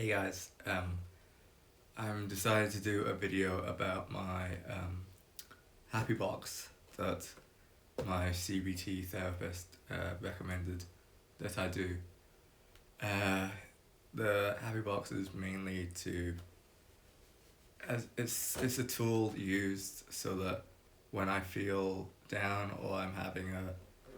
Hey guys, I'm decided to do a video about my happy box that my CBT therapist recommended that I do. Uh, the happy box is mainly to as it's a tool used so that when I feel down or I'm having a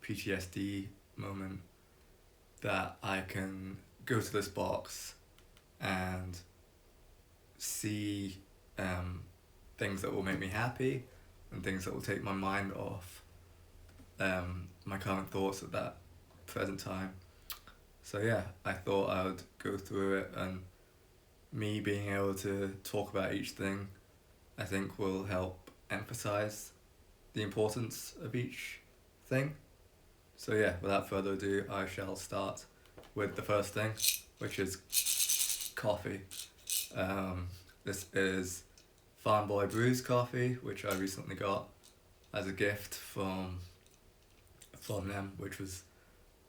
PTSD moment, that I can go to this box and see things that will make me happy and things that will take my mind off my current thoughts at that present time. So yeah, I thought I would go through it, and me being able to talk about each thing I think will help emphasize the importance of each thing. So yeah, without further ado, I shall start with the first thing, which is coffee. This is Farm Boy Brews coffee, which I recently got as a gift from them, which was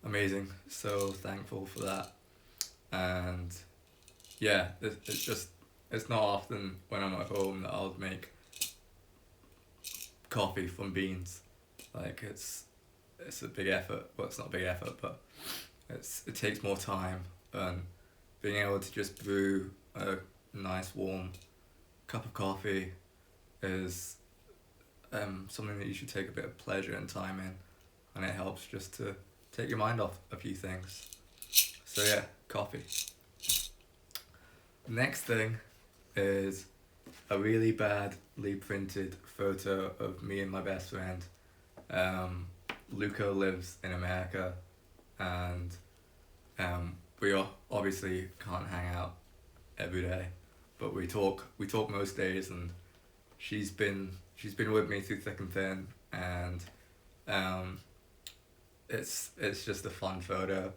amazing. So thankful for that. And yeah, it's not often when I'm at home that I'll make coffee from beans. Like it's a big effort. Well, it's not a big effort, but it takes more time, and being able to just brew a nice warm cup of coffee is something that you should take a bit of pleasure and time in, and it helps just to take your mind off a few things. So yeah, coffee. Next thing is a really badly printed photo of me and my best friend. Luca lives in America, and we obviously can't hang out every day, but we talk most days, and she's been with me through thick and thin, and it's just a fun photo.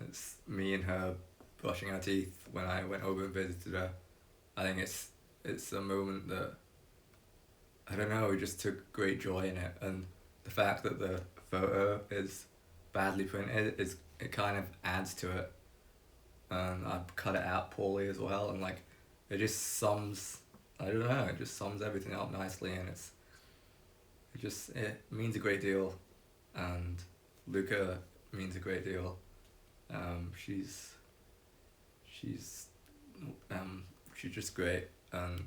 It's me and her brushing our teeth when I went over and visited her. I think it's a moment that, I don't know, we just took great joy in it, and the fact that the photo is badly printed it kind of adds to it, and I've cut it out poorly as well, and like it just sums, I don't know, it just sums everything up nicely, and it means a great deal, and Luca means a great deal. She's she's just great, and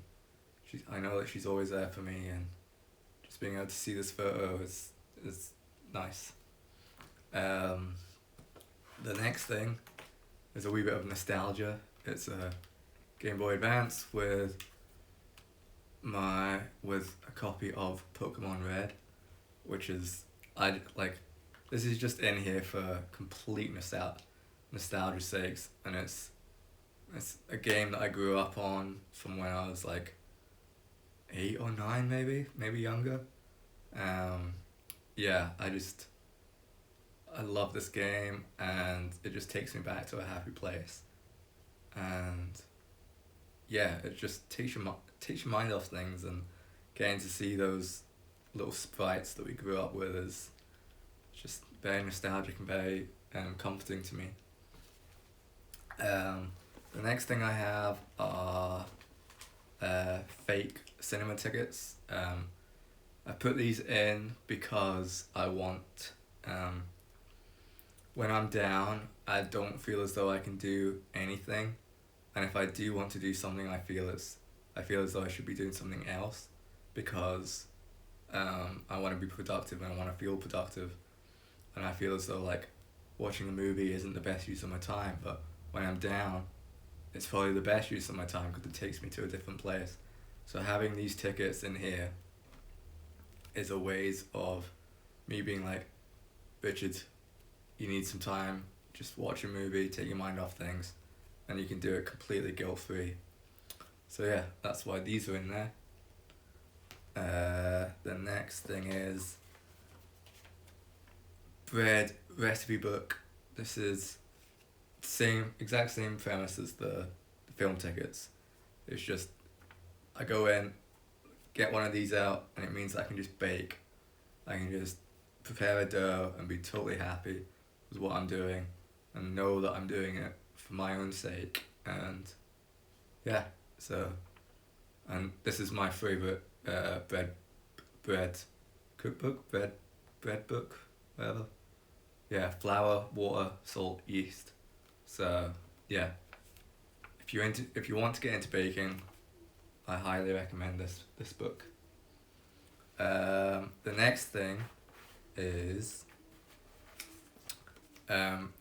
I know that she's always there for me, and just being able to see this photo is nice. The next thing is a wee bit of nostalgia. It's a Gameboy Advance with a copy of Pokemon Red, which is this is just in here for complete nostalgia's sakes, and it's a game that I grew up on from when I was like 8 or 9, maybe younger. Yeah, I love this game, and it just takes me back to a happy place, and yeah, it just takes your mind off things, and getting to see those little sprites that we grew up with is just very nostalgic and very comforting to me. The next thing I have are fake cinema tickets. I put these in because I want, when I'm down, I don't feel as though I can do anything, and if I do want to do something, I feel as though I should be doing something else, because I want to be productive and I want to feel productive, and I feel as though like watching a movie isn't the best use of my time, but when I'm down, it's probably the best use of my time because it takes me to a different place. So having these tickets in here is a ways of me being like, Richard, you need some time, just watch a movie, take your mind off things, and you can do it completely guilt-free. So yeah, that's why these are in there. The next thing is bread recipe book. This is exact same premise as the film tickets. It's just I go in, get one of these out, and it means I can just bake. I can just prepare a dough and be totally happy with what I'm doing, and know that I'm doing it for my own sake, and yeah, so, and this is my favorite bread cookbook, bread book, whatever. Yeah, flour, water, salt, yeast. So yeah, if you want to get into baking, I highly recommend this book. The next thing is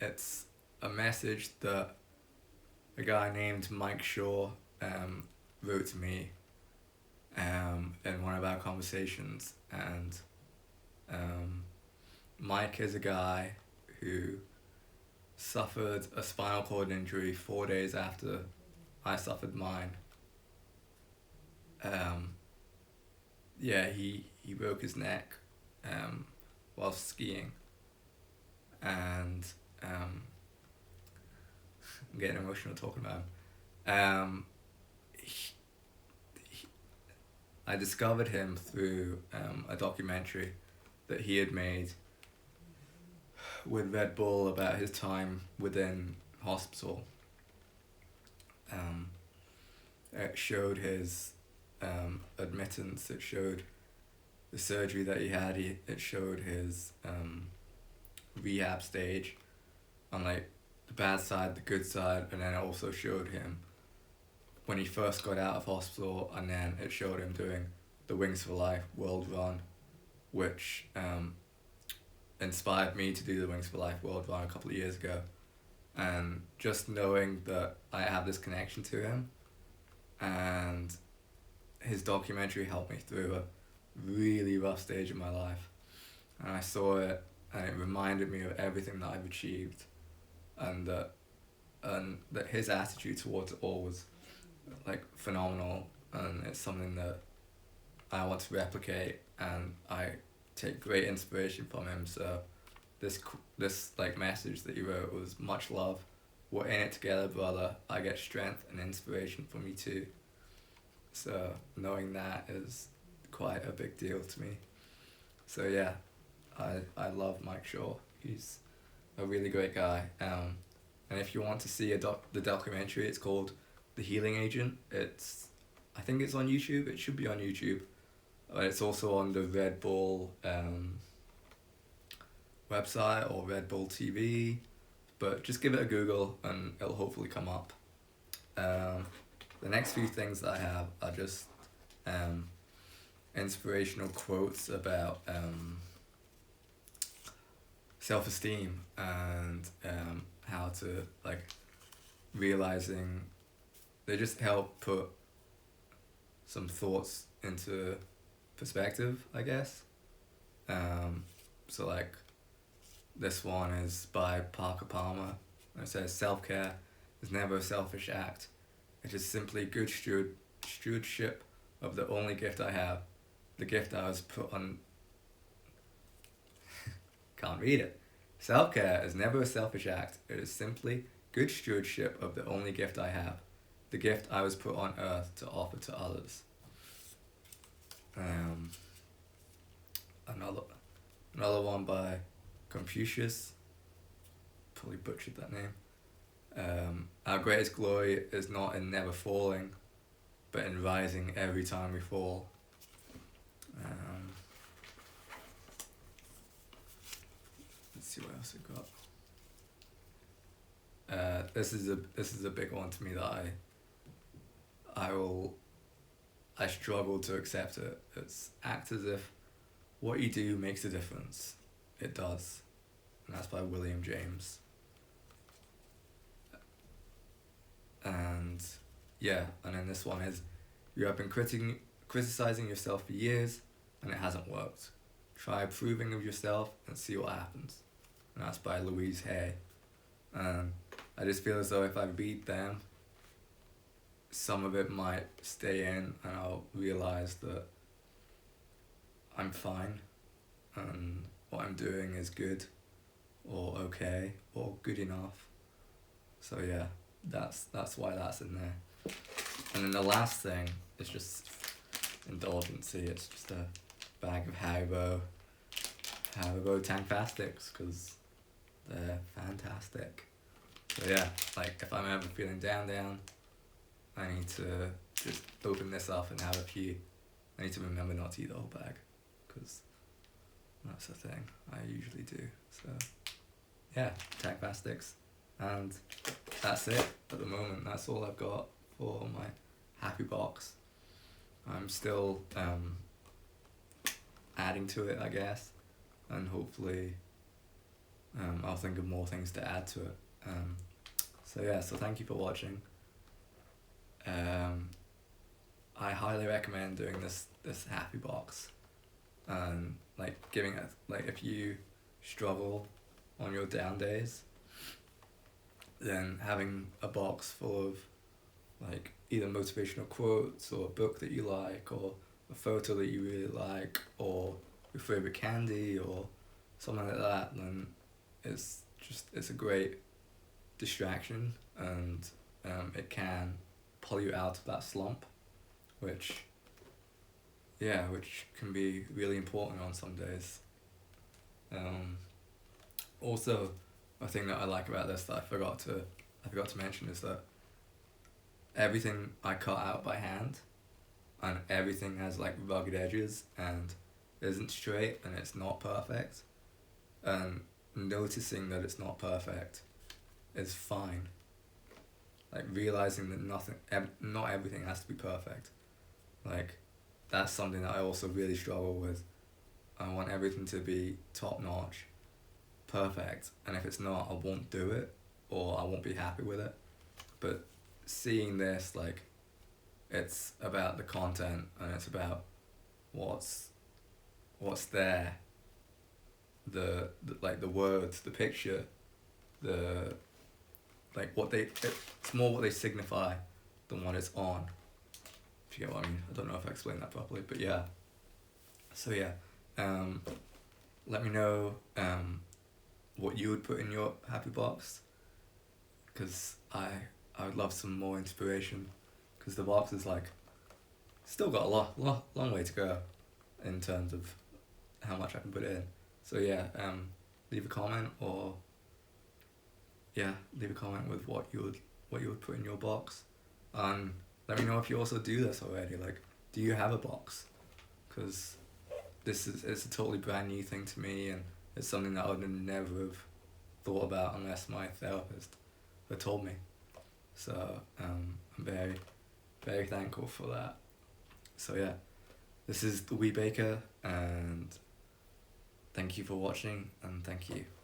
it's a message that a guy named Mike Shaw wrote to me in one of our conversations, and Mike is a guy who suffered a spinal cord injury 4 days after I suffered mine. Yeah, he broke his neck while skiing, and I'm getting emotional talking about him. I discovered him through a documentary that he had made with Red Bull about his time within hospital. It showed his admittance, it showed the surgery that he had, it showed his rehab stage on like the bad side, the good side, and then it also showed him when he first got out of hospital, and then it showed him doing the Wings for Life World Run, which inspired me to do the Wings for Life World Run a couple of years ago. And just knowing that I have this connection to him, and his documentary helped me through a really rough stage of my life. And I saw it, and it reminded me of everything that I've achieved, and that his attitude towards it all was like phenomenal, and it's something that I want to replicate, and I take great inspiration from him. So this like message that he wrote was, much love, we're in it together, brother, I get strength and inspiration from you too. So knowing that is quite a big deal to me. So yeah, I love Mike Shaw. He's a really great guy. And if you want to see the documentary, it's called The Healing Agent. I think it's on YouTube. It should be on YouTube. But it's also on the Red Bull website or Red Bull TV. But just give it a Google and it'll hopefully come up. The next few things that I have are just inspirational quotes about self-esteem and how to like realizing, they just help put some thoughts into perspective, I guess. So like this one is by Parker Palmer. It says, self-care is never a selfish act. It is simply good stewardship of the only gift I have, the gift I was put on. Can't read it. Self-care is never a selfish act. It is simply good stewardship of the only gift I have, the gift I was put on earth to offer to others. Another one by Confucius. Probably butchered that name. Our greatest glory is not in never falling, but in rising every time we fall. Let's see what else I got. This is a big one to me that I struggle to accept it. It's act as if what you do makes a difference. It does. And that's by William James. And yeah, and then this one is, you have been criticizing yourself for years and it hasn't worked. Try approving of yourself and see what happens. And that's by Louise Hay. And I just feel as though if I read them, some of it might stay in and I'll realize that I'm fine and what I'm doing is good or okay or good enough. So yeah, that's why that's in there. And then the last thing is just indulgency. It's just a bag of Haribo Tang Fastics because they're fantastic. So yeah, like if I'm ever feeling down, I need to just open this up and have a few. I need to remember not to eat the whole bag, because that's the thing I usually do. So yeah, tag plastics, and that's it at the moment. That's all I've got for my happy box. I'm still adding to it, I guess, and hopefully I'll think of more things to add to it. So yeah, so thank you for watching. I highly recommend doing this happy box, and like giving it, like if you struggle on your down days, then having a box full of like either motivational quotes or a book that you like or a photo that you really like or your favorite candy or something like that, then it's a great distraction, and it can pull you out of that slump, which can be really important on some days. Also, a thing that I like about this that I forgot to mention is that everything I cut out by hand, and everything has like rugged edges and isn't straight and it's not perfect, and noticing that it's not perfect is fine. Like realizing that not everything has to be perfect. Like that's something that I also really struggle with. I want everything to be top notch, perfect, and if it's not, I won't do it or I won't be happy with it. But seeing this, like, it's about the content and it's about what's there, the like the words, the picture, the like it's more what they signify than what it's on. If you get what I mean. I don't know if I explained that properly, but yeah. So yeah, let me know what you would put in your happy box, because I would love some more inspiration, because the box is like still got a long way to go in terms of how much I can put in. So yeah, leave a comment with what you would put in your box, and let me know if you also do this already. Like, do you have a box? Because it's a totally brand new thing to me, and it's something that I would never have thought about unless my therapist had told me. So I'm very, very thankful for that. So yeah, this is the Wee Baker, and thank you for watching, and thank you.